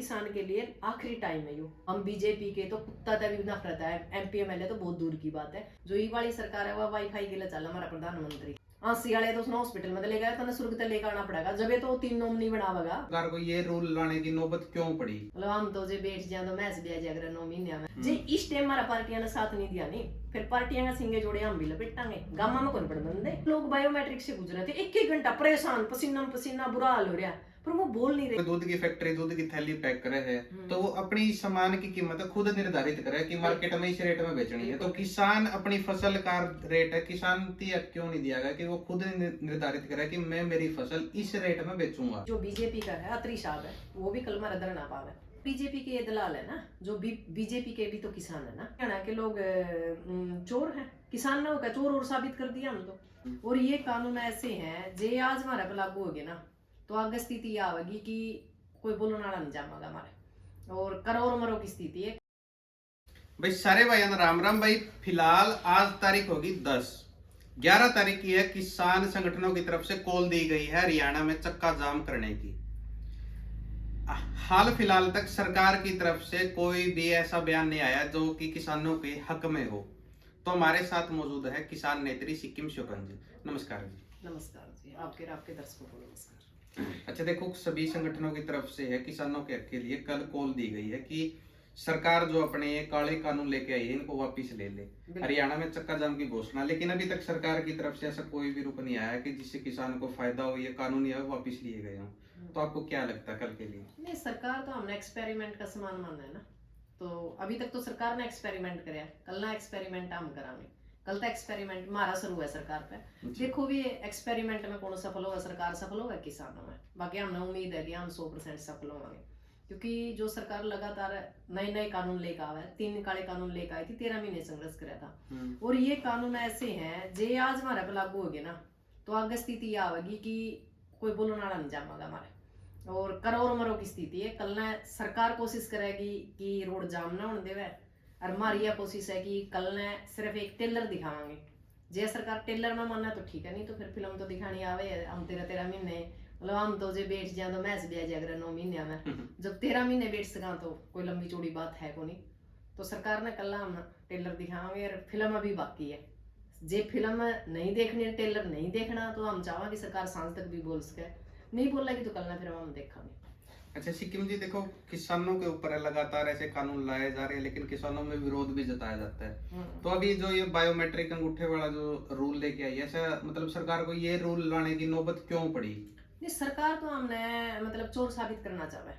किसान के लिए आखिरी टाइम है यो। हम बीजेपी के तो कुत्ता तक भी नफरत है, एमपी एमएलए तो बहुत दूर की बात है। जो ये वाली सरकार है वह वाईफाई के लिए चल हमारा प्रधानमंत्री। हाँ सियाले तो उसने हॉस्पिटल में ले गया था, सुर्ग तक लेकर आना पड़ेगा जब ये तो 3 नॉमिनी बनावेगा। सरकार को ये रूल लाने की नौबत क्यों पड़ी? मतलब हम तो जे बैठ जाए तो मैच ब्याज अगर 9 महीने में जे इस टाइम हमारा पार्टियां ने साथ नहीं दिया नहीं, फिर पार्टियां का सिंगे जोड़े हम भी लपेटांगे। गामा में कौन पड़ बंदे लोग बायोमेट्रिक से गुजरे थे, एक एक घंटा परेशान, पसीना पसीना बुरा हाल हो रहा, पर वो बोल नहीं रहे। दूध की फैक्ट्री दूध की थैली पैक करे है तो वो अपनी सामान की कीमत खुद निर्धारित करे कि मार्केट में इस रेट में बेचनी है। तो किसान अपनी फसल का रेट है, किसान क्यों नहीं दिया गया कि वो खुद निर्धारित करे कि मैं मेरी फसल इस रेट में बेचूंगा। जो बीजेपी का है अत्री साहब है, वो भी कल मारा धरना पावे। बीजेपी के ये दलाल है ना, जो बीजेपी के भी तो किसान है ना, कहना के लोग चोर हैं, किसान ना होकर चोर और साबित कर दिया हम तो। और ये कानून ऐसे हैं जे आज हमारा पे लागू हो गए ना तो आगे स्थिति यह आवेगी कि कोई बोलने वाला नहीं जाएगा हमारे, और करोड़ मरो की स्थिति है। भाई सारे भाइयों राम राम। भाई फिलहाल आज तारीख होगी 10, 11 तारीख की है किसान संगठनों की तरफ से कॉल दी गई है हरियाणा में चक्का जाम करने की। हाल फिलहाल तक सरकार की तरफ से कोई भी ऐसा बयान नहीं आया जो कि किसानों के हक में हो। तो हमारे साथ मौजूद है किसान नेत्री सिक्किम शोकन जी। नमस्कार जी। नमस्कार जी, आपके दर्शकों को नमस्कार। अच्छा देखो, सभी संगठनों की तरफ से है किसानों के हक के लिए कल कॉल दी गई है कि सरकार जो अपने ये काले कानून लेके आई है इनको वापस ले ले। हरियाणा में चक्का जाम की घोषणा, लेकिन अभी तक सरकार की तरफ से ऐसा कोई भी रुख नहीं आया कि जिससे किसान को फायदा हो, ये कानून या वापस लिए गए हों। तो आपको क्या लगता है कल के लिए? नहीं, सरकार तो हमने एक्सपेरिमेंट का समान मानना है ना, तो अभी तक तो सरकार ने एक्सपेरिमेंट कराया, कल ना एक्सपेरिमेंट हम कराएंगे। कल तक एक्सपेरिमेंट हमारा शुरू है सरकार पे, देखो भी एक्सपेरिमेंट में कौन सफल होगा, सरकार सफल होगा किसानों में। बाकी हमने उम्मीद है कि हम 100% सफल होंगे, क्योंकि जो सरकार लगातार नए नए कानून लेकर आवा है, 3 काले कानून लेकर आई थी, 13 महीने संघर्ष कराया था। और ये कानून ऐसे हैं जे आज हमारे पे लागू हो गए ना तो आगे स्थिति यह आवेगी कि कोई बोलने वाला नहीं जाएगा हमारे, और करोड़ मरो की स्थिति है। कल ना सरकार कोशिश करेगी कि रोड जाम ना होने देवे, और हमारी यह कोशिश है कि कल ने सिर्फ एक टेलर दिखावांगे। जे सरकार टेलर में मानना तो ठीक है, नहीं तो फिर फिल्म तो दिखानी आवे। हम 13 महीने मतलब हम तो जो बैठ जाए तो मैच ब्याज अगर 9 महीने में जब 13 महीने बैठ सका तो कोई लंबी चौड़ी बात है को नहीं। तो सरकार ने कल हम टेलर दिखावांगे, और फिल्म अभी बाकी है। जे फिल्म नहीं देखनी, टेलर नहीं देखना, तो हम चाहेंगे कि सरकार सांस तक भी बोल सके, नहीं बोलेगी तो कल ना फिर हम देखेंगे। अच्छा सिक्किम जी, देखो किसानों के ऊपर लगातार ऐसे कानून लाए जा रहे हैं, लेकिन किसानों में विरोध भी जताया जाता है। तो अभी जो ये बायोमेट्रिक अंगूठे वाला जो रूल लेके आई है, ऐसा मतलब सरकार को ये रूल लाने की नौबत क्यों पड़ी? नहीं, सरकार तो हमने मतलब चोर साबित करना चाहे।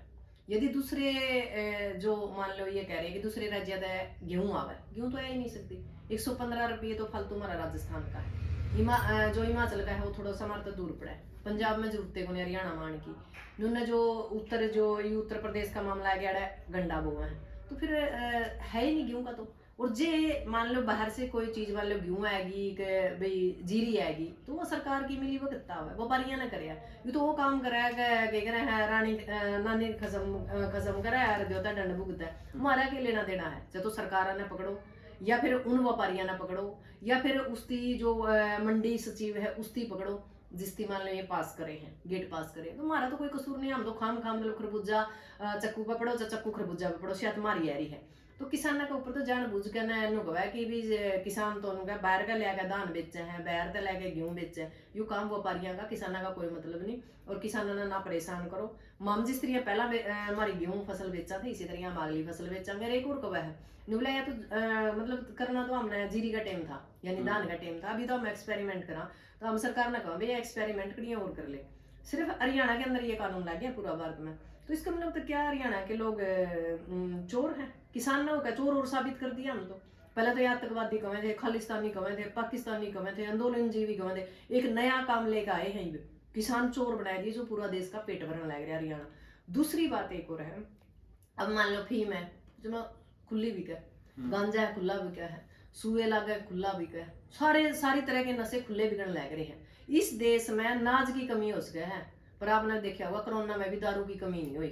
यदि दूसरे जो मान लो ये कह रहे हैं कि दूसरे राज्य में गेहूं आवे, गेहूं तो आ ही नहीं सकती। 115 रुपये तो फालतू हमारा राजस्थान का है, जो हिमाचल का है वो थोड़ा सा हमारा तो दूर पड़ा है। पंजाब में जरूरत को नहीं, हरियाणा मान की उन्होंने जो उत्तर प्रदेश का मामला गया है, गंडा बोआ है, तो फिर है ही नहीं गेहूं का। तो और जे मान लो बाहर से कोई चीज मान लो गेहूं आएगी, भाई जीरी आएगी, तो वो सरकार की मिली भगत है, व्यापारियों ने कराया। ये तो वो काम कराया है रानी नानी खसम कराया, देवता दंड भुगता है, हमारा क्या लेना देना है। चाहे तो सरकार ने पकड़ो, या फिर उन व्यापारियों ने पकड़ो, या फिर उसकी जो मंडी सचिव है उसकी पकड़ो, जिसकी मान लो ये पास करे हैं, गेट पास करे। तो हमारा तो कोई कसूर नहीं, हम तो खाम मतलब खरबूजा चक्कू पे पड़ो, चक्कू खरबूजा पे पड़ो, शायद हमारी यारी है। तो किसानों के ऊपर तो जान बुझ के ना है कि भी किसान तो उनका बाहर का लेके धान बेचे हैं, बाहर का लेके गेहूं बेचे हैं, यू काम व्यापारियों का, किसानों का कोई मतलब नहीं। और किसानों ने ना परेशान करो। हम जिस तरह पहला हमारी गेहूं फसल बेचा था, इसी तरह हम अगली फसल बेचांगे। एक और कब है नुबला या तो मतलब करना तो हमने जीरी का टाइम था, यानी धान का टाइम था, अभी तो हम एक्सपेरिमेंट करा। तो हम सरकार ने कहा भैया एक्सपेरिमेंट करिए और कर ले। सिर्फ हरियाणा के अंदर ये कानून लग गया पूरा भारत में, तो इसका मतलब तो क्या हरियाणा के लोग चोर हैं, किसान ना होकर चोर और साबित कर दिया हम तो। पहले तो ये आतंकवादी कमे थे, खालिस्तानी कमे थे, पाकिस्तानी कमे थे, आंदोलन जीवी कमे थे, एक नया काम लेकर आए हैं, किसान चोर बना दिए जो पूरा देश का पेट भरने लग रहा है हरियाणा। दूसरी बात एक और है, अब मान लो फीम है जो खुली बिके, गांजा है खुला बिका है, सुए लागे खुला बिका है, सारी तरह के नशे खुले बिकने लग रहे हैं। इस देश में अनाज की कमी हो सके है, पर आपने देखा होगा कोरोना में भी दारू की कमी नहीं हुई।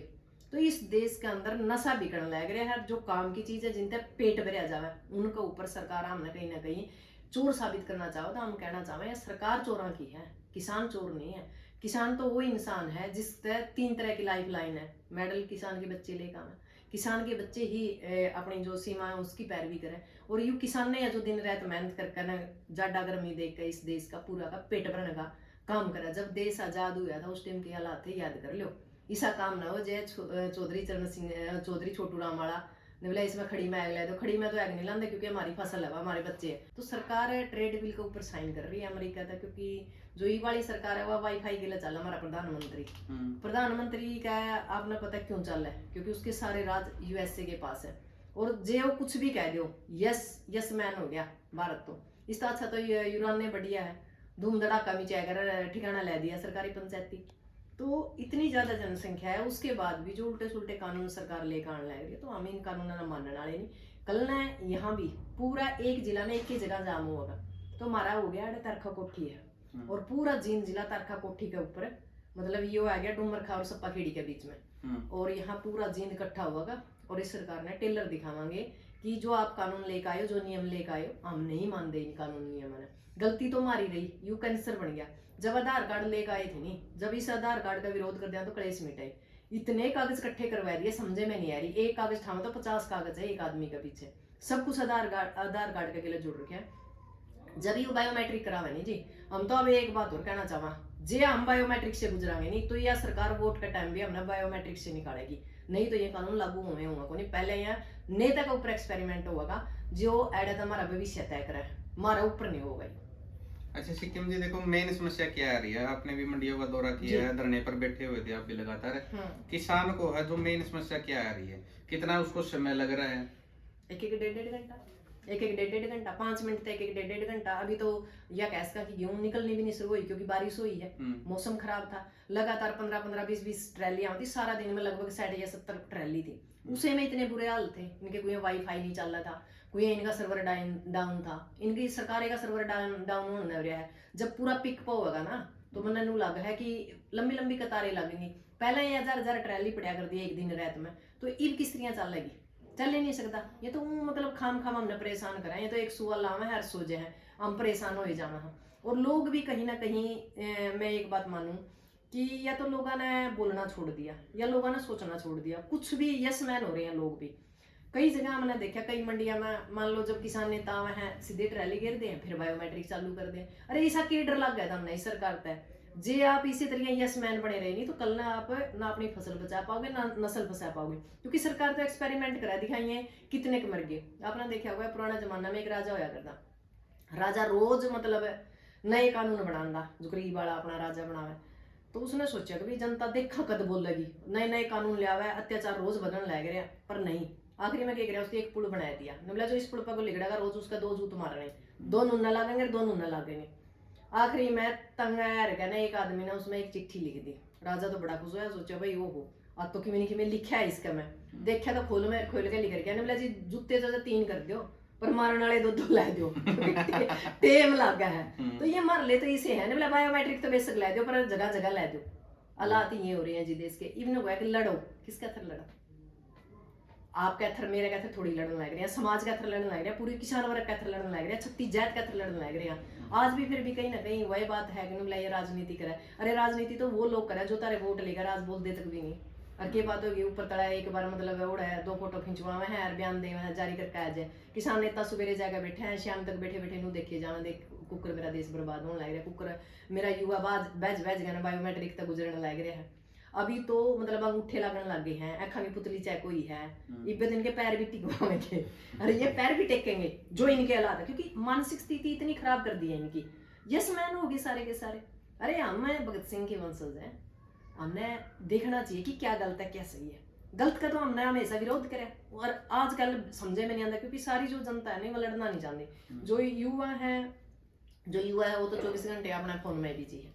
तो इस देश के अंदर नशा बिकने लग रहा है, जो काम की चीज है जिनसे पेट भरा जावे उनके ऊपर सरकार हमने कहीं ना कहीं चोर साबित करना चाहो। तो हम कहना चाहें सरकार चोरों की है, किसान चोर नहीं है। किसान तो वो इंसान है जिस तरह 3 तरह की लाइफ लाइन है। मेडल किसान के बच्चे लेकर आवे, किसान के बच्चे ही अपनी जो सीमा है उसकी पैरवी करें। और यू किसान ने जो दिन रात मेहनत कर ना जाडा गर्मी देख कर इस देश का पूरा का पेट भरने का काम करा। जब देश आजाद हुआ था उस टाइम के हालात थे, याद कर लो। ऐसा काम ना हो जय चौधरी चरण सिंह चौधरी छोटू राम वाला ने बोला इसमें खड़ी में आग ला दो। खड़ी में तो आग नहीं लाते क्योंकि हमारी फसल है, हमारे बच्चे हैं। तो सरकार ट्रेड बिल के ऊपर साइन कर रही है अमेरिका तक, क्योंकि जो ये वाली सरकार है वह वाईफाई के लिए चल हमारा प्रधानमंत्री का आपने पता क्यों चल रहा है, क्योंकि उसके सारे राज यूएसए के पास है। और जे वो कुछ भी कह दो यस यस मैन हो गया भारत। तो इससे अच्छा तो यूरान ने बढ़िया है, धूम धड़ाका भी चाहे ठिकाना ले दिया सरकारी पंचायती। तो इतनी ज्यादा जनसंख्या है, उसके बाद भी जो उल्टे सुल्टे कानून सरकार लेकर आने लग रही है, तो हम इन कानूनों ना मानने वाले नहीं। कल ना यहाँ भी पूरा एक जिला में एक ही जगह जाम होगा। तो हमारा हो गया तरखा कोठी है और पूरा जींद जिला तरखा कोठी के ऊपर, मतलब ये आ गया डूमरखा और सप्पा खेड़ी के बीच में। और यहाँ पूरा जींद इकट्ठा होगा और इस सरकार ने टेलर दिखावांगे कि जो आप कानून लेकर आयो, जो नियम लेकर आयो, हम नहीं मानते इन कानून नियम ने। गलती तो मारी रही, यू कैंसर बन गया। जब आधार कार्ड लेकर आए थे नहीं, जब इस आधार कार्ड का विरोध कर दिया तो कलेश मिटाई। इतने कागज इकट्ठे करवा दिए, समझे में नहीं आ रही। एक कागज ठाम तो 50 कागज है एक आदमी के पीछे, सब कुछ आधार कार्ड के लिए जुड़ रखे हैं। जब यू बायोमेट्रिक करावे नहीं जी, हम तो अब एक बात और कहना चाहवा, जे हम बायोमेट्रिक से गुजरांगे नहीं तो यह सरकार वोट का टाइम भी हमने बायोमेट्रिक से निकालेगी, नहीं तो ये कानून लागू होने होगा को नहीं। पहले यहाँ नेता के ऊपर एक्सपेरिमेंट होगा, जो एड हमारा भविष्य तय करे, हमारा ऊपर नहीं होगा। अच्छा सिक्किम जी, देखो मेन समस्या क्या आ रही है? आपने भी मंडियों का दौरा किया है, धरने पर बैठे हुए थे आप भी लगातार। किसान को है जो मेन समस्या क्या आ रही है, कितना उसको समय लग रहा है? एक डेढ़ घंटा, डेढ़ घंटा, 5 मिनट तक डेढ़ घंटा। अभी तो यह कह सका कि गेहूं निकलनी भी नहीं शुरू हुई क्योंकि बारिश हुई है, मौसम खराब था। लगातार 15-15, 20-20 ट्रैलियां आती सारा दिन में, लगभग 60 या 70 ट्रैली थी। उसे में इतने बुरे हाल थे, इनके कोई वाईफाई नहीं चल रहा था, कोई इनका सर्वर डाउन था। इनकी सरकार का सर्वर डाउन होने रहा है। जब पूरा पिक होगा ना तो मैंने नू लगा है कि लंबी लंबी कतारें लगेंगी। पहले ये 1000 ट्रैली पड़ा कर दी एक दिन रात में, तो ईब किस्तियां चल लगी, चल ही नहीं सकता। ये तो मतलब खाम हमने परेशान करा। ये तो एक सुअल लावा है, हर सोजे है, हम परेशान हो ही जाना है। और लोग भी कहीं ना कहीं मैं एक बात मानूं कि या तो लोगों ने बोलना छोड़ दिया या लोगों ने सोचना छोड़ दिया, कुछ भी यस मैन हो रहे हैं लोग भी। कई जगह मैंने देखा, कई मंडिया में मान लो जब किसान नेता हैं सीधे ट्रैली गिर दे, फिर बायोमेट्रिक चालू कर दे। अरे ऐसा की डर लग गया था हमने इस सरकार तय, जे आप इसी तरीके यस मैन बने रहे नहीं तो कल ना आप ना अपनी फसल बचा पाओगे ना नस्ल फंसा पाओगे। क्योंकि सरकार तो एक्सपेरिमेंट करा दिखाई है, कितने के मर गए। आपने देखा होगा पुराना जमाना में एक राजा होया करता, राजा रोज मतलब नए कानून बनाता, जो गरीब वाला अपना राजा बनावे। तो उसने सोचा कि जनता देखा कद बोलेगी, नए नए कानून लिया हुआ है, अत्याचार रोज बदलने लग रहे हैं। पर नहीं, आखिरी में क्या करा, उसने एक पुल बनाया दिया। बोला जो इस पुल पर को लिखड़ेगा रोज उसका 2 जूत मारने, 2 नूना लागेंगे, 2 नूना लागेंगे। आखिरी में तंग कहना एक आदमी ने उसमें एक चिट्ठी लिख दी। राजा तो बड़ा खुश होया, सोचा भाई ओहो आज तो किमें किमें लिखा है इसका। मैं देखा तो खोल के लिख रखा। बोला जी जूते जो 3 कर दो पर मारने वाले 2 ला दो, टेम लगा है तो ये मार ले तो इसे है। बोला बायोमेट्रिक तो बेशक ला दो पर जगह जगह ला दो। हालात ये हो रहे हैं जी देश के। इवन हुआ कि लड़ो, किसका थर लड़ो, आपका थर मेरे का थर थोड़ी लड़ने लग रहे हैं, समाज का थर लड़ने लग रहे हैं, पूरी किसान वर्ग का थर लड़ने लग रहे हैं, 36 जात का थर लड़ने लग रहे हैं। आज भी फिर भी कहीं ना कहीं वही बात है कि ये राजनीति करे। अरे राजनीति तो वो लोग करे जो तारे वोट लेकर आज बोल दे तक भी नहीं। और के बात होगी ऊपर तड़ा एक बार मतलब उड़ा है, 2 फोटो खिंचवावे हैं और बयान दे जारी करके आ जाए। किसान नेता सुबेरे जाकर बैठे हैं, शाम तक बैठे बैठे नू देखे जाना, देख कुकर मेरा देश बर्बाद होने लग रहा है, कुकर मेरा युवा बैज गया बायोमेट्रिक तक गुजरने लग रहा है। अभी तो मतलब अंगूठे लगने लग गए हैं, अखा की पुतली चाहे कोई है, इब्बत इनके पैर भी टिकवाएंगे। अरे ये पैर भी टेकेंगे जो इनके हालात है, क्योंकि मानसिक स्थिति इतनी खराब कर दी है इनकी। यस मैन होगी सारे के सारे। अरे हम भगत सिंह के वंशज हैं, हमने देखना चाहिए कि क्या गलत है क्या सही है। गलत का तो हमने हमेशा विरोध करा और आजकल समझे में नहीं आता, क्योंकि सारी जो जनता है नहीं वो लड़ना नहीं चाहती। जो युवा है वो तो 24 घंटे अपना फोन में बिजी है,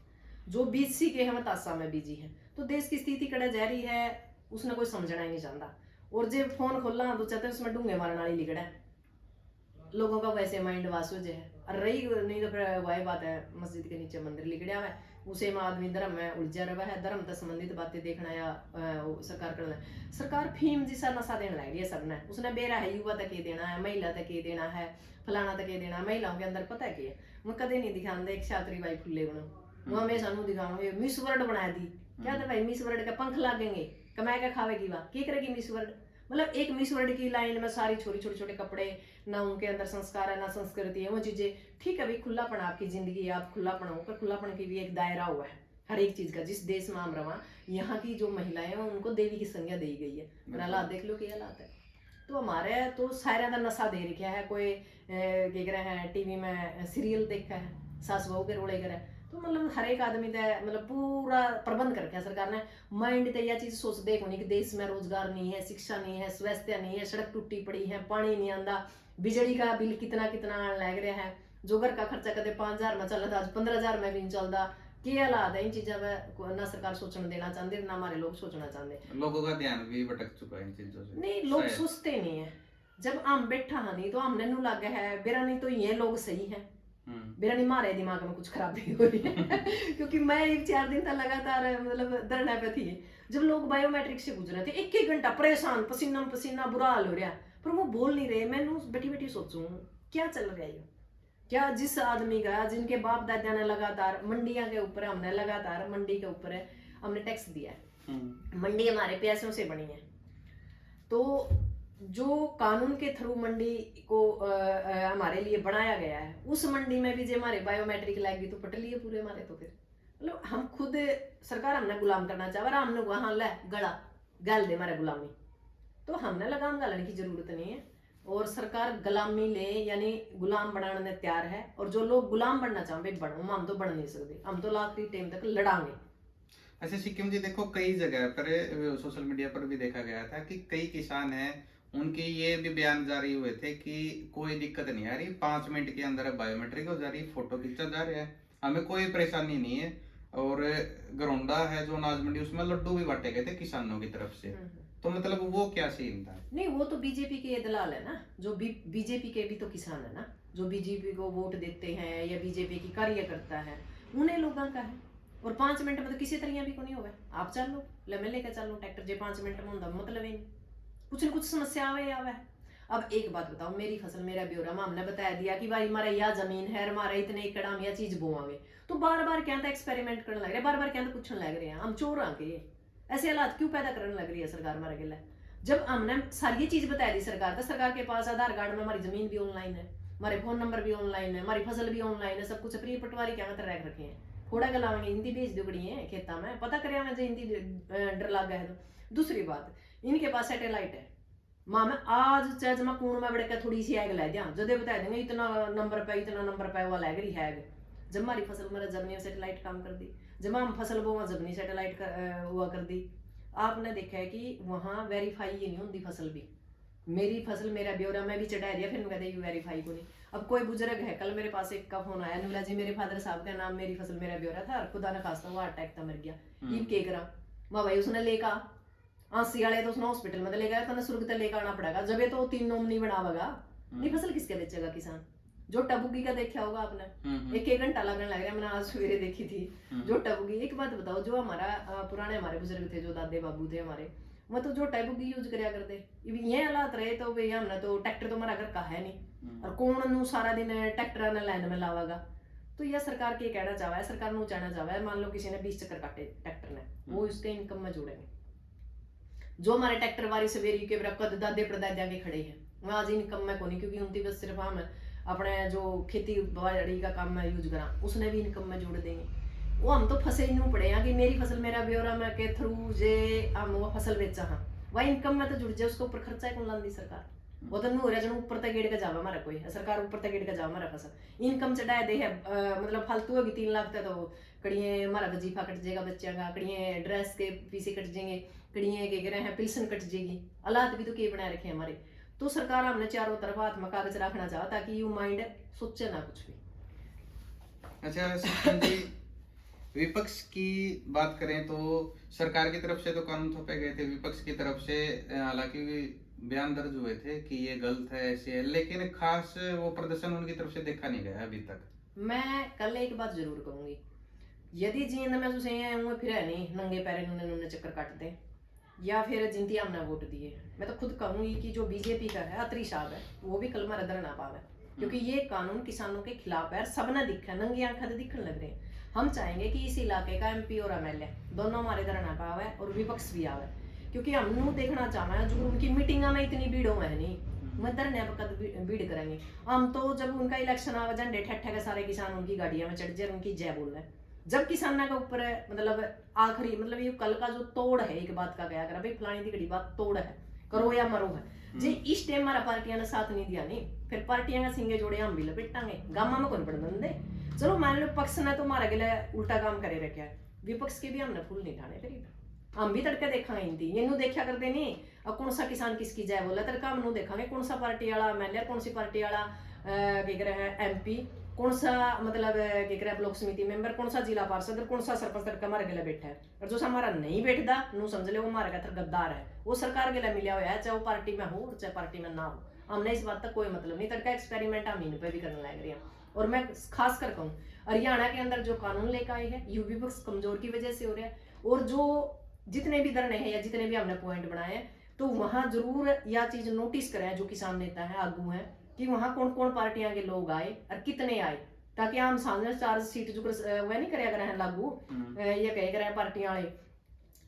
जो बीसी के हम ताशा में बिजी है। तो देश की स्थिति कड़ा जा रही है, उसने कोई समझना ही नहीं चाहता। और जब फोन खोलना तो चाहते उसमें डूंगे मारने वाली लिखड़ा है। लोगों का वैसे माइंड वाश हो जाए। और रही नहीं तो फिर वही बात है, मस्जिद के नीचे मंदिर लिखड़ा है, उसे में आदमी धर्म में उलझा रहा है। धर्म से संबंधित बातें देखना या सरकार करना। सरकार फीम जैसा नशा देने लग रही है सबने। उसने बेरा है युवा तक ये देना है, महिला तक ये देना है, फलाना तक ये देना है। महिलाओं के अंदर पता है कि मैं कदे नहीं दिखाते एक छात्री बाई फुले बनो, वहां में सानू दिखाओगे मिस वर्ल्ड बना दी, क्या था भाई मिस वर्ल्ड का पंख लागेंगे, कमा के खावेगी वह क्या करेगी मिस वर्ल्ड। मतलब एक मिस वर्ल्ड की लाइन में सारी छोटे छोटे छोटे कपड़े, ना उनके अंदर संस्कार है ना संस्कृति है, वो चीजें ठीक है भाई खुलापन आपकी जिंदगी, आप खुलापन हो पर खुलापन की भी एक दायरा हुआ है हर एक चीज का। जिस देश में हम रहा यहाँ की जो महिलाएं हैं उनको देवी की संज्ञा दी गई है, और हालात देख लो क्या हालात है। तो हमारे तो सारे का नशा दे रखा है, कोई क्या कह रहे हैं टीवी में सीरियल देखा है सास बहू के रोले करे, तो मतलब हर एक आदमी का मतलब पूरा प्रबंध कर रखा है सरकार ने। माइंड तो यह चीज सोच देखो नहीं कि देश में रोजगार नहीं है, शिक्षा नहीं है, स्वास्थ्य नहीं है, सड़क टूटी पड़ी है, पानी नहीं आंदा, बिजली का बिल कितना कितना लग रहा है, जो घर का खर्चा कदे 5,000 में चल रहा था आज 15,000 में भी नहीं चलता। क्या हालात है इन चीजों में, ना सरकार सोचने देना चाहते ना हमारे लोग सोचना चाहते। लोगों का ध्यान भी भटक चुका है इन चीजों से, नहीं लोग सोचते नहीं है। जब हम बैठा है नहीं तो हमने नू लगा है बेरा, नहीं तो ये लोग सही है मेरा नहीं, मारे दिमाग में कुछ खराबी हो रही है क्योंकि मैं 1-4 दिन तक लगातार मतलब धरने पे थी, जब लोग बायोमेट्रिक से गुजरे थे 1-1 घंटा परेशान पसीना पसीना बुरा हाल हो रहा, पर वो बोल नहीं रहे। मैं बैठी बैठी सोचूं क्या चल रहा है, क्या जिस आदमी का जिनके बाप दादा ने लगातार मंडियां के ऊपर, हमने लगातार मंडी के ऊपर हमने टैक्स दिया है, मंडी हमारे पैसों से बनी है, तो जो कानून के थ्रू मंडी को हमारे लिए बनाया गया है उस मंडी में भी जो हमारे बायोमेट्रिक लगेगी तो पट लिए पूरे हमारे। तो फिर मतलब हम खुद सरकार हमने गुलाम करना चाह रहा, हमने वहां ले गला गल दे हमारे गुलामी, तो हमने लगाम गालने की जरूरत नहीं है, और सरकार गुलामी ले यानी गुलाम बनाने तैयार है, और जो लोग गुलाम बनना चाहते बनो, हम तो बन नहीं सकते, हम तो आखिरी टाइम तक लड़ांगे। अच्छा सिक्किम जी देखो कई जगह पर सोशल मीडिया पर भी देखा गया था कि कई किसान हैं उनके ये भी बयान जारी हुए थे कि कोई दिक्कत नहीं आ रही, 5 मिनट के अंदर बायोमेट्रिक हो जा रही, फोटो खींचा जा रहा है, हमें कोई परेशानी नहीं है। और गरौंडा है जो अनाज मंडी उसमें लड्डू भी बांटे गए थे किसानों की तरफ से, तो मतलब वो क्या सीन था? नहीं वो तो बीजेपी के दलाल है ना, जो बीजेपी के भी तो किसान है ना, जो बीजेपी को वोट देते हैं या बीजेपी की कार्यकर्ता है उन्हें लोगों का है। और 5 मिनट में तो किसी तरह भी को नहीं होगा, आप चल लो ले मैं लेकर चल लो ट्रैक्टर जे 5 मिनट में होता मतलब ही नहीं, कुछ न कुछ समस्या आवे। अब एक बात बताओ, मेरी फसल मेरा ब्यौरा में हमने बता दिया कि भाई हमारा यह जमीन है, हमारा इतने एकड़ हम यह चीज बोआंगे, तो बार बार क्या एक्सपेरिमेंट करने लग रहे हैं, बार बार क्या पूछने लग रहे हैं हम चोर आके, ऐसे हालात क्यों पैदा करने लग रही है सरकार हमारे के लिए। जब हमने सारी चीज बता दी सरकार, तो सरकार के पास आधार कार्ड में हमारी जमीन भी ऑनलाइन है, हमारे फोन नंबर भी ऑनलाइन है, हमारी फसल भी ऑनलाइन है, सब कुछ अपनी पटवारी क्या रख रखे हैं, थोड़ा गलावेंगे हिंदी भेज दो बड़ी है खेता में पता करे हमें हिंदी डर लग गया है। तो दूसरी बात इनके पास सैटेलाइट है, माँ में आज चाहे जमा कूण में बड़े थोड़ी सी हैग ला दिया जदे बता देंगे इतना नंबर पे वो लग रही हैग, जब हमारी फसल मेरा जब सैटेलाइट काम कर दी, जब हम फसल बोवा जब नहीं सैटेलाइट हुआ कर दी। आपने देखा है कि वहाँ वेरीफाई ये नहीं होती फसल भी, मेरी फसल मेरा ब्यौरा में भी चढ़ा दिया, फिर कहते वेरीफाई को नहीं। अब कोई बुजुर्ग है, कल मेरे पास एक का फोन आया, नुला जी मेरे फादर साहब का नाम मेरी फसल मेरा ब्यौरा था, खुदा ने खासा हुआ अटैक था मर गया, ये के करा माँ भाई उसने लेका आंसी वाले तो उसने हॉस्पिटल में ले गया, तो सुर्ग तक लेकर आना पड़ेगा, जब ये तो 3 नोम नहीं बनावेगा नहीं फसल किसके बेचेगा किसान। जो टबुगी का देखा होगा आपने, 1-1 घंटा लगने लग रहा, मैंने आज सवेरे देखी थी जो टबुगी। एक बात बताओ, जो हमारा पुराने हमारे बुजुर्ग थे, जो दादे बाबू थे हमारे, वो तो जो टबुगी यूज करया करते, ये हालात रहे तो भाई हमने तो ट्रैक्टर तो हमारा घर का है नहीं, और कौन नू सारा दिन ट्रैक्टर ने लाइन में लावेगा। तो यह सरकार के कहना चाहा है, सरकार नू चाहना चाहा है, मान लो किसी ने 20 चक्कर काटे ट्रैक्टर ने, वो इसके इनकम में जोड़ेंगे। जो हमारे ट्रैक्टर वाली सवेरी के कद दादे परदादा के खड़े हैं वह आज इनकम में को नहीं, क्योंकि उनकी बस सिर्फ हम अपने जो खेती बाड़ी का काम में यूज करा उसने भी इनकम में जोड़ देंगे। वो हम तो फंसे ही नहीं पड़े हैं कि मेरी फसल मेरा ब्यौरा में के थ्रू जे हम वो फसल बेचा हाँ वह इनकम में तो जुड़ जाए, उसके ऊपर खर्चा कौन लाती सरकार, वो तो हो रहा ऊपर तक गेड़ का जावा हमारा कोई सरकार ऊपर तक गेड़ का जावा हमारा फसल इनकम चढ़ाए दे है, मतलब फालतू होगी 3 लाख तक, तो कड़िए हमारा वजीफा कट जाएगा बच्चों का, कड़िए ड्रेस के पीछे कट जाएंगे, कड़िए के कह रहे हैं पेंशन कट जाएगी, हालात भी तो के बनाए रखे हमारे। तो सरकार हमने चारों तरफ हाथ में कागज रखना चाहा ताकि यू माइंड सोचे ना कुछ भी। अच्छा सिक्किम जी, विपक्ष की बात करें तो सरकार की तरफ से तो कानून थोपे गए थे, विपक्ष की तरफ से हालांकि बयान दर्ज हुए थे कि ये गलत है ऐसे है, लेकिन खास वो प्रदर्शन उनकी तरफ से देखा नहीं गया अभी तक। मैं कल एक बात जरूर कहूंगी, यदि जींद में तुसे हैं फिर है नहीं नंगे पैरे उन्होंने चक्कर काटते या फिर जिनती हमने वोट दिए, मैं तो खुद कहूंगी कि जो बीजेपी का है अत्री साहब है वो भी कल मारा धरना पावे, क्योंकि ये कानून किसानों के खिलाफ है, सबने दिखा नंगी आंखा दिखने लग रहे हैं। हम चाहेंगे कि इस इलाके का एमपी और एमएलए दोनों हमारे धरना पे आवे और विपक्ष भी आवे, क्योंकि हमनू देखना चाहना है जो उनकी मीटिंग में इतनी भीड़ हो है नहीं, मैं धरने पर कद भीड़ करेंगे। हम तो जब उनका इलेक्शन आवे झंडे ठट्ठे के सारे किसान उनकी गाड़ियां में चढ़ जाए उनकी जय बोल रहे, जब किसानों के ऊपर मतलब आखिरी मतलब ये कल का जो तोड़ है एक बात का क्या करा भाई फलानी दी बात तोड़ है, करो या मरो है, जे इस टाइम हमारा पार्टियां ने साथ नहीं दिया नहीं, फिर पार्टियां का सिंगे जोड़े हम भी लपेटांगे गामा में कौन पड़ दे। चलो मान लो पक्ष ने तो हमारा गिला उल्टा काम करे रखा है, विपक्ष के भी हमने फूल नहीं ठाने, फिर हम भी तड़के देखा इनती ये देखा करते नहीं अब कौन सा किसान किसकी जय बोला तड़का हम देखा कौन सा पार्टी वाला एमएलए कौन सी पार्टी वाला क्या कह रहे हैं एमपी कौन सा मतलब क्या कह रहे ब्लॉक समिति मेंबर कौन सा जिला पार्षद कौन सा सरपंच तड़का हमारे गला बैठा है, और जो हमारा नहीं बैठता नू समझ ले वो हमारे कहते गद्दार है, वो सरकार गला मिला हुआ है चाहे वो पार्टी में हो चाहे पार्टी में ना हो, हमने इस बात तक कोई मतलब नहीं, तड़का एक्सपेरिमेंट हम इन पे भी करने लग रहे हैं। और मैं खास कर कहूँ हरियाणा के अंदर जो कानून लेकर आए हैं यू विपक्ष कमजोर की वजह से हो रहा है, और जो जितने भी धरने हैं या जितने भी हमने पॉइंट बनाए हैं तो वहां जरूर यह चीज नोटिस करें जो किसान नेता है आगू हैं कि वहां कौन कौन पार्टियां के लोग आए और कितने आए, ताकि हम सामने चार्ज सीट जो वह नहीं कराया करें लागू ये कह करें पार्टियां वाले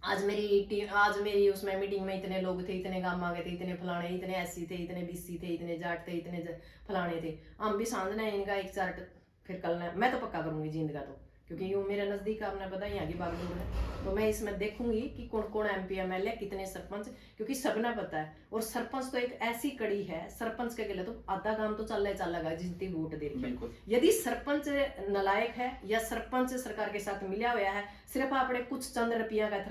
आज मेरी उसमें मीटिंग में इतने लोग थे इतने गांव आ गए थे इतने फलाने इतने एससी थे इतने बीसी थे इतने जाट थे इतने फलाने थे, हम भी सामने इनका एक चार्ट फिर कल मैं तो पक्का करूंगी जींद का, तो क्योंकि यूँ मेरे नज़दीक आपने पता यहाँ की बागडोर है, तो मैं इसमें देखूंगी कि कौन कौन एमपी एमएलए कितने सरपंच, क्योंकि सबने पता है, और सरपंच तो एक ऐसी कड़ी है सरपंच के गले तो आधा काम तो चलेगा जितनी वोट दे रही है, यदि सरपंच नलायक है या सरपंच सरकार के साथ मिला हुआ है सिर्फ अपने कुछ चंद रुपया का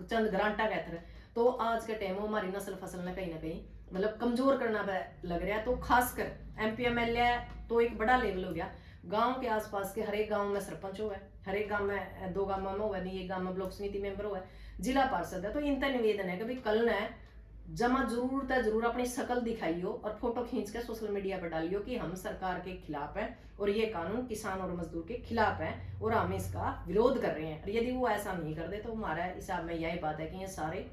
चंद ग्रांटा का तो आज के टाइम हमारी नस्ल फसल ने कहीं ना कहीं मतलब कमजोर करना लग रहा है। तो खासकर एमपी एमएलए तो एक बड़ा लेवल हो गया, गांव के आसपास के हर एक गांव में सरपंच हुआ है, हर एक गांव में 2 गांव में हुआ नहीं, एक गांव में ब्लॉक समिति मेंबर हुआ है, जिला पार्षद है, तो इनका निवेदन है कि भाई कल ने जमा जरूर है जरूर अपनी शकल दिखाइयो और फोटो खींच के सोशल मीडिया पर डालियो कि हम सरकार के खिलाफ है और ये कानून किसान और मजदूर के खिलाफ है और हम इसका विरोध कर रहे हैं, और यदि वो ऐसा नहीं कर दे तो हमारा हिसाब में यही बात है कि ये सारे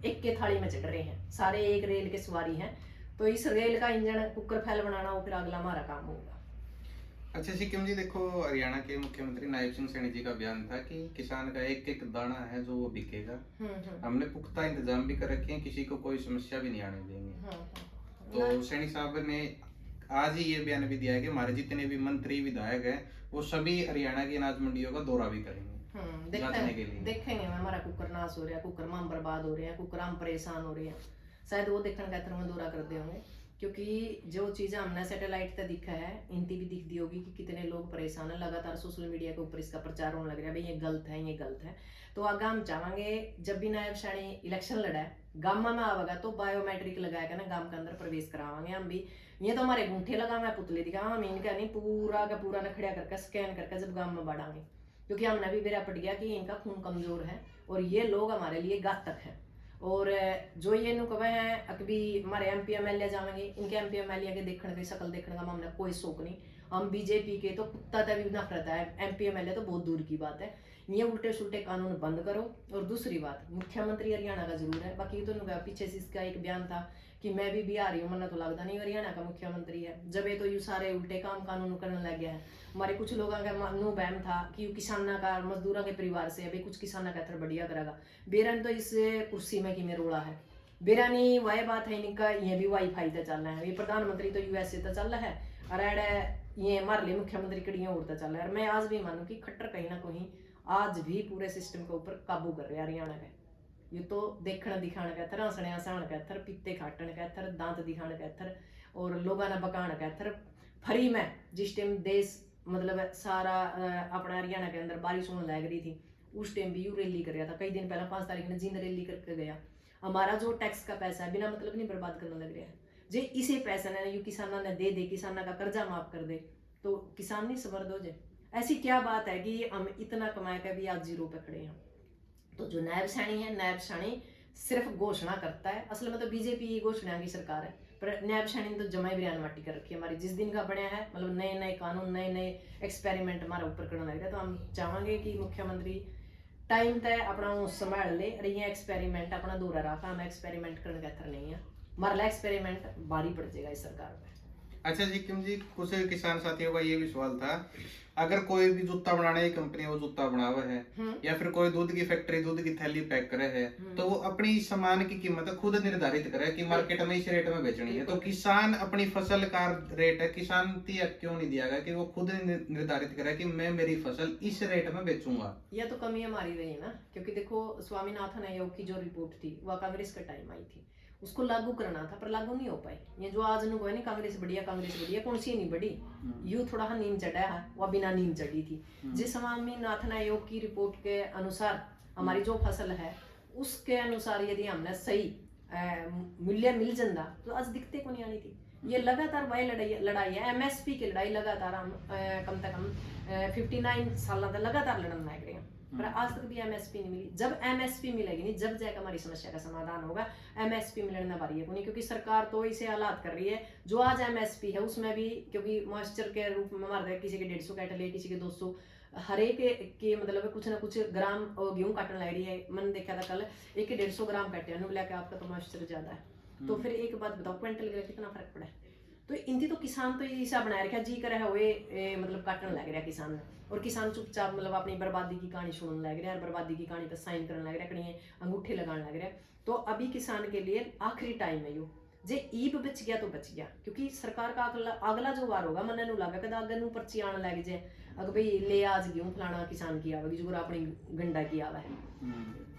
एक के थाली में चढ़ रहे हैं, सारे एक रेल के सवारी हैं, तो इस रेल का इंजन कुकर फैल बनाना वो फिर अगला हमारा काम होगा। अच्छा सिक्किम जी, देखो हरियाणा के मुख्यमंत्री नायब सिंह सैनी जी का बयान था कि किसान का एक एक दाना है जो वो बिकेगा, हमने पुख्ता इंतजाम भी कर रखे हैं, किसी को कोई समस्या भी नहीं आने देंगे। तो सैनी साहब ने आज ही ये बयान भी दिया है कि हमारे जितने भी मंत्री विधायक हैं वो सभी हरियाणा की अनाज मंडियों का दौरा भी करेंगे देखेंगे हमारा कुकर नाश हो रहा है, कुकर माम बर्बाद हो रहे हैं, कुकर हम परेशान हो रहे हैं, शायद वो देखने का में दौरा करते होंगे, क्योंकि जो चीज़ें हमने सैटेलाइट पे दिखा है इनती भी दिख दी होगी कि कितने लोग परेशान है, लगातार सोशल मीडिया के ऊपर इसका प्रचार होने लग रहा है भाई ये गलत है ये गलत है। तो आगे हम चाहेंगे जब भी नायब सैनी इलेक्शन लड़ा है गामा में आवेगा तो बायोमेट्रिक लगाएगा ना गांव के अंदर प्रवेश करावांगे हम भी, ये तो हमारे गुंठे लगा हुआ पुतले दिखा हम इनका नहीं पूरा का पूरा नखड़िया करके स्कैन करके जब गांव में बढ़ाएंगे, क्योंकि हमने भी बेरा पड़ गया कि इनका खून कमजोर है और ये लोग हमारे लिए घातक है। और जो ये नु कहे हैं अकबी हमारे एमपी एमएलए जाएंगे इनके एमपी एमएलए के देखने की शकल देखने का हमने कोई शौक नहीं, हम बीजेपी के तो कुत्ता तक भी नफरत है, एमपी एमएलए तो बहुत दूर की बात है, ये उल्टे सुल्टे कानून बंद करो। और दूसरी बात मुख्यमंत्री हरियाणा का जरूर है, बाकी तो पीछे से इसका एक बयान था कि मैं भी बिहारी हूँ, मना तो लगता नहीं हरियाणा का मुख्यमंत्री है, जब ये तो यू सारे उल्टे काम कानून करने लग गया है। हमारे कुछ लोगों का नो बहम था कि किसाना का मजदूरों के परिवार से अभी कुछ किसाना का बढ़िया करेगा, बेरन तो इस कुर्सी में कि में रोड़ा है, बेरानी वही बात है इनका, ये भी वाईफाई तो चल रहा है, ये प्रधानमंत्री तो यूएसए तो चल रहा है, और ये हमारे लिए मुख्यमंत्री कड़ियाँ उड़ता चल रहा है। मैं आज भी मानूँ कि खट्टर कहीं ना कहीं आज भी पूरे सिस्टम के ऊपर काबू कर रहे हैं हरियाणा के, ये तो देखना दिखाने का थर, हंसने हंसाने का थर, पीते खाटने का थर, दांत दिखाने का थर और लोगों ने बकाने का थर फ्री में। जिस टाइम देश मतलब सारा अपना हरियाणा के अंदर बारिश होने लग रही थी उस टाइम भी यू रैली कर रहा था, कई दिन पहले 5 तारीख ने जिंद रैली करके गया। हमारा जो टैक्स का पैसा है बिना मतलब नहीं बर्बाद करने लग रहा है, जे इसे पैसा ने यू किसानों ने दे किसानों का कर्जा माफ कर दे तो किसान नहीं समर्द हो जाए। ऐसी क्या बात है कि हम इतना कमाए का भी आज 0 पे खड़े हैं। तो जो नायब सैनी है, नायब सैनी सिर्फ घोषणा करता है, असल में तो बीजेपी घोषणा की सरकार है, पर नायब सैनी ने तो जमा ही बिरयान माटी कर रखी है हमारी। जिस दिन का बनया है मतलब नए नए कानून नए नए एक्सपेरिमेंट हमारे ऊपर करने लग रहा है, तो हम चाहेंगे कि मुख्यमंत्री टाइम तय अपना संभाल ले और ये एक्सपेरिमेंट अपना दूरा रखा, हम एक्सपेरिमेंट करने का थर नहीं है, हमारा एक्सपेरिमेंट भारी पड़ जाएगा इस सरकार में। अच्छा सिक्किम जी, कुछ किसान साथियों का ये भी सवाल था, अगर कोई भी जूता बनाने की कंपनी वो जूता बनावा है, या फिर कोई दूध की फैक्ट्री दूध की थैली पैक करे है, तो वो अपनी सामान की कीमत खुद निर्धारित करे कि मार्केट में इस रेट में बेचनी है। तो किसान अपनी फसल का रेट है, किसान क्यों नहीं दिया गया कि वो खुद निर्धारित करे कि मैं मेरी फसल इस रेट में बेचूंगा। यह तो कमी हमारी रही है ना, क्योंकि देखो स्वामीनाथन आयोग की जो रिपोर्ट थी वह कांग्रेस के टाइम आई थी, उसको लागू करना था पर लागू नहीं हो पाई। ये जो आज नु नहीं कांग्रेस बढ़िया कौन सी नहीं बढ़ी, यू थोड़ा नीम चढ़ा है, वह बिना नीम चढ़ी थी। जिस स्वामीनाथन आयोग की रिपोर्ट के अनुसार हमारी जो फसल है उसके अनुसार यदि हमने सही मूल्य मिल जाता तो आज दिक्कतें को नहीं आनी थी। ये लगातार वही लड़ाई है, एमएसपी की लड़ाई लगातार हम कम से कम 59 साल तक लगातार लड़न लग रहे हैं, पर आज तक भी एमएसपी नहीं मिली। जब एमएसपी मिलेगी नहीं, जब जाकर हमारी समस्या का समाधान होगा। एमएसपी मिलने वाली है नहीं, क्योंकि सरकार तो इसे हालात कर रही है। जो आज एमएसपी है उसमें भी क्योंकि मॉइस्चर के रूप में हमारे किसी के 150 कैटल है, किसी के 200, हर एक के मतलब कुछ ना कुछ ग्राम गेहूं काटने लग रही है। मैंने देखा था कल एक 150 ग्राम काटे बोला कि आपका तो मॉइस्चर ज्यादा है, तो फिर एक बात बताओ क्विंटल का कितना फर्क पड़ा है। तो इनकी तो किसान तो ऐसा बनाया रखा जी करे हुए मतलब काटने लग रहा किसान ने, और किसान चुपचाप मतलब अपनी बर्बादी की कहानी सुनने लग रहा है, बर्बादी की कहानी पर साइन करने लग रहा है, कहीं अंगूठे लगाने लग रहा है। तो अभी किसान के लिए आखिरी टाइम है यो, जे ईब बच गया तो बच गया, क्योंकि सरकार का अगला जो वार होगा मन लगा कदा अगर नू पर्ची आने लग जाए, अगर भाई ले आज गेहूं फलाना किसान की आवेगी जो अपनी गंडा की आवा है।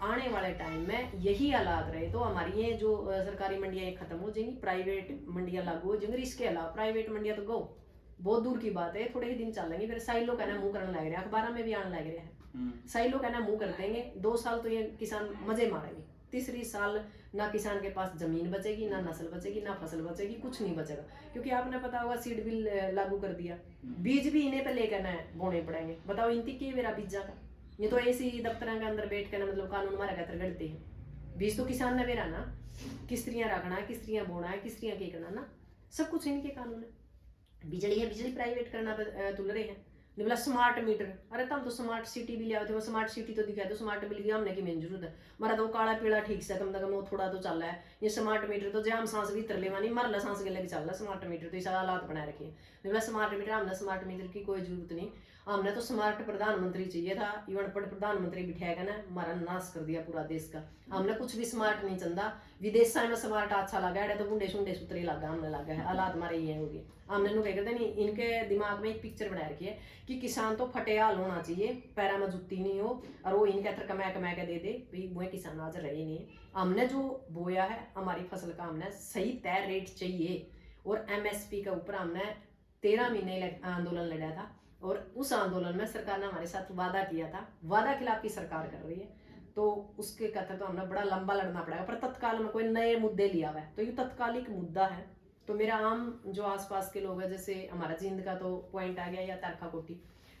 आने वाले टाइम में यही हालात रहे तो हमारी ये जो सरकारी मंडियां खत्म हो जाएंगी, प्राइवेट मंडियां लागू हो जाएंगी। इसके अलावा प्राइवेट मंडियां तो गो बहुत दूर की बात है, थोड़े ही दिन चलेंगे, फिर सही लोग कहना मुंह करने लग रहे हैं, अखबार में भी आने लग रहे हैं। सही लोग कहना मुंह कर देंगे, 2 साल तो ये किसान मजे मारेंगे, तीसरी साल ना किसान के पास जमीन बचेगी, ना नस्ल बचेगी, ना फसल बचेगी, कुछ नहीं बचेगा। क्योंकि आपने पता होगा सीड बिल लागू कर दिया, बीज भी इन्हें पे लेकर ना बोने पड़ेंगे। बताओ इनती की मेरा बीजा का, ये तो ऐसी दफ्तर के अंदर बैठ कर मतलब कानून मारा कहते गढ़ते हैं। बीज तो किसान ने बेरा ना, किस तरह रखना है, किस तरह बोना है, किस तरह के करना ना, सब कुछ इनके कानून है। बिजली है, बिजली प्राइवेट करना तुल रहे हैं। बोला स्मार्ट मीटर, अरे तुम तो स्मार्ट सिटी भी लिया थे, वो स्मार्ट सिटी तो दिखाया तो स्मार्ट बिल की हमने की मेन जरूरत है। हमारा तो काला पीला ठीक से कम से कम वो थोड़ा तो चल रहा है। ये स्मार्ट मीटर तो जहाँ हम सांस भी लेवा नहीं मरला सांस के लेके चल रहा है स्मार्ट मीटर, तो ऐसा हालात बना रखे हैं। बोला स्मार्ट मीटर, हमने स्मार्ट मीटर की कोई जरूरत नहीं, हमने तो स्मार्ट प्रधानमंत्री चाहिए था। इवन अनपढ़ प्रधानमंत्री बिठाएगा ना, हमारा नाश कर दिया पूरा देश का। हमने कुछ भी स्मार्ट नहीं चलता, विदेश में स्मार्ट अच्छा लगा है, तो बुंडे शुंडे सुतरे लगा हमने लगा है, हालात हमारे ये हो गए। हमने नु कह करते नहीं, इनके दिमाग में एक पिक्चर बना रखी है कि किसान तो फटेहाल होना चाहिए, पैरा में जुत्ती नहीं हो, और वो इनके अंदर कमा के दे दे भाई, वो किसान आज रहे नहीं। हमने जो बोया है हमारी फसल का हमने सही तय रेट चाहिए, और एमएसपी के ऊपर हमने 13 महीने आंदोलन लड़ा था, और उस आंदोलन में सरकार ने हमारे साथ वादा किया था, वादा खिलाफ की सरकार कर रही है, तो उसके कहते तो हमने बड़ा लंबा लड़ना पड़ेगा। पर तत्काल में कोई नए मुद्दे लिया हुआ है, तो ये तत्कालिक मुद्दा है। तो मेरा आम जो आसपास के लोग हैं, जैसे हमारा जींद का तो पॉइंट आ गया या तारखा कोटी,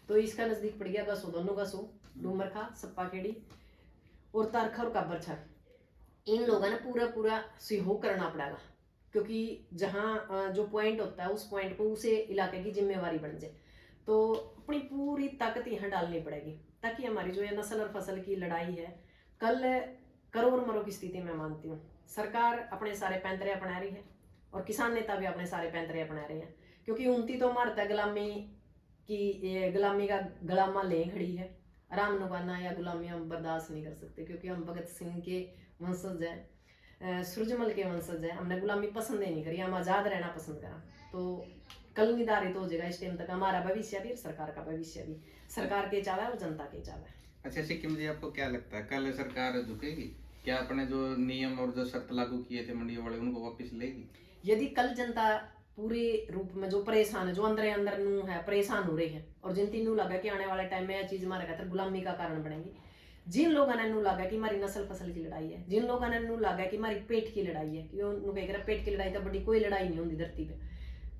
तो इसका नजदीक पड़ गया गसो, दोनों गसो, डूमरखा, सप्पा खेड़ी और तारखा और काबर, इन लोगों ने पूरा सहयोग करना पड़ेगा, क्योंकि जहाँ जो पॉइंट होता है उस पॉइंट को उसे इलाके की जिम्मेवारी बन जाए। तो अपनी पूरी ताकत यहाँ डालनी पड़ेगी, ताकि हमारी जो ये नस्ल और फसल की लड़ाई है कल करो और मरो की स्थिति में मानती हूँ। सरकार अपने सारे पैंतरे अपना रही है, और किसान नेता भी अपने सारे पैंतरे अपना रहे हैं, क्योंकि उनती तो मारता गुलामी का गलामा ले खड़ी है। आराम नुगाना या गुलामी हम बर्दाश्त नहीं कर सकते, क्योंकि हम भगत सिंह के वंशज हैं, सूरजमल के वंशज हैं। हमने गुलामी पसंद ही नहीं करी, हम आज़ाद रहना पसंद करा। तो कल निर्धारित हो जाएगा इस टाइम तक हमारा भविष्य भी, सरकार का भविष्य भी। सरकार के चावा है और जनता के चावा है। अच्छा सिक्किम जी, आपको क्या लगता है कल सरकार झुकेगी क्या? अपने जो नियम और जो शर्त लागू किए थे मंडियों वाले, उनको वापस लेगी? यदि कल जनता पूरे रूप में जो परेशान है, जो अंदर नू है परेशान हो रही है, और जिन तीनों लगा कि आने वाले टाइम में यह चीज हमारे खातर गुलामी का कारण बनेगी, जिन लोगों ने नू लगा कि हमारी नस्ल फसल की लड़ाई है, जिन लोगों ने नू लगा कि हमारी पेट की लड़ाई है, क्यों पेट की लड़ाई तो बड़ी कोई लड़ाई नहीं होती धरती पे,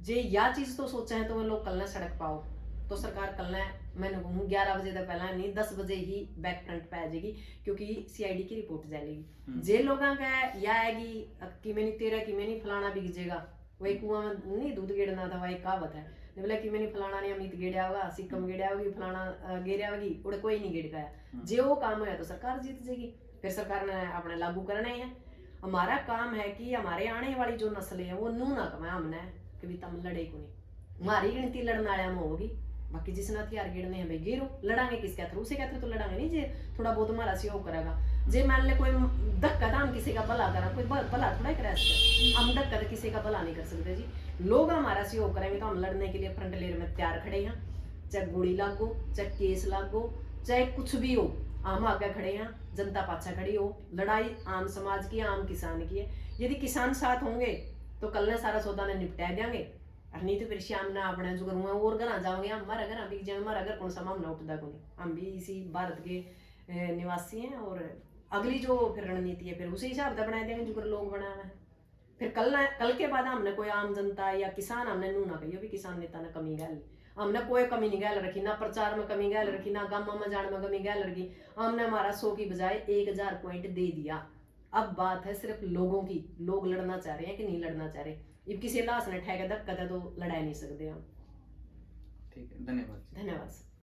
जे या चीज तो सोचा है तो वो लोग कल ना सड़क पाओ। तो सरकार कल ना, मैंने कहूँ 11 बजे तक पहला नहीं 10 बजे ही बैक फ्रंट पे आ जाएगी, क्योंकि सीआईडी की रिपोर्ट जाएगी। जे लोगों का या आएगी कि मैंने तेरा कि मैंने फलाना बिगजेगा, वही कुआं में नहीं दूध गेड़ना था, वही कहावत है, बोला कि मैंने फलाना ने अमित गेड़ा होगा, सिक्कम गेड़ा होगी, फलाना गेड़ा होगी, उड़े कोई नहीं गेड़ गया। जे वो काम होया तो सरकार जीत जाएगी, फिर सरकार ने अपने लागू करना ही है। हमारा काम है कि हमारे आने वाली जो नस्लें हैं वो नू ना कमाए, हमने कभी तम लड़े को नहीं, हमारी गिनती लड़ने वाले में होगी, बाकी जिसने हथियार गिरने हैं भाई गिरो, लड़ांगे किसके थ्रू, उसे क्या तो लड़ांगे नहीं जे थोड़ा बहुत हमारा सहयोग करेगा। जे मान ले कोई धक्का था हम किसी का भला करा, कोई भला थोड़ा करा सकते, हम धक्का तो किसी का भला नहीं कर सकते जी। लोग हमारा सहयोग करेंगे तो हम लड़ने के लिए फ्रंट लेयर में तैयार खड़े हैं, चाहे गोली लागो, चाहे केस लागो, चाहे कुछ भी हो, हम आगे खड़े हैं, जनता पाछा खड़ी हो। लड़ाई आम समाज की, आम किसान की है। यदि किसान साथ होंगे तो कल ने सारा सौदा ने निपटा देंगे, और नहीं तो फिर शाम ना अपने जो करूँगा और घर जाओगे, हमारा घर बिक जाएंगे, हमारा घर कौन सा मामला उठता को नहीं। हम भी इसी भारत के निवासी हैं, और अगली जो फिर रणनीति है फिर उसी हिसाब से बनाए देंगे जो लोग बना हुआ है। फिर कल के बाद हमने कोई आम जनता या किसान हमने नू ना कही भी किसान नेता ने कमी गैल, हमने कोई कमी नहीं गैल रखी, ना प्रचार में कमी गैल रखी, ना गाँव में जाने में कमी गैल रखी। हमने हमारा 100 की बजाय 1000 पॉइंट दे दिया। अब बात है सिर्फ लोगों की, लोग लड़ना चाह रहे हैं कि नहीं लड़ना चाह रहे। अब किसी लाश ने ठेका धक्का तो लड़ा नहीं सकते हम। ठीक है, धन्यवाद। धन्यवाद।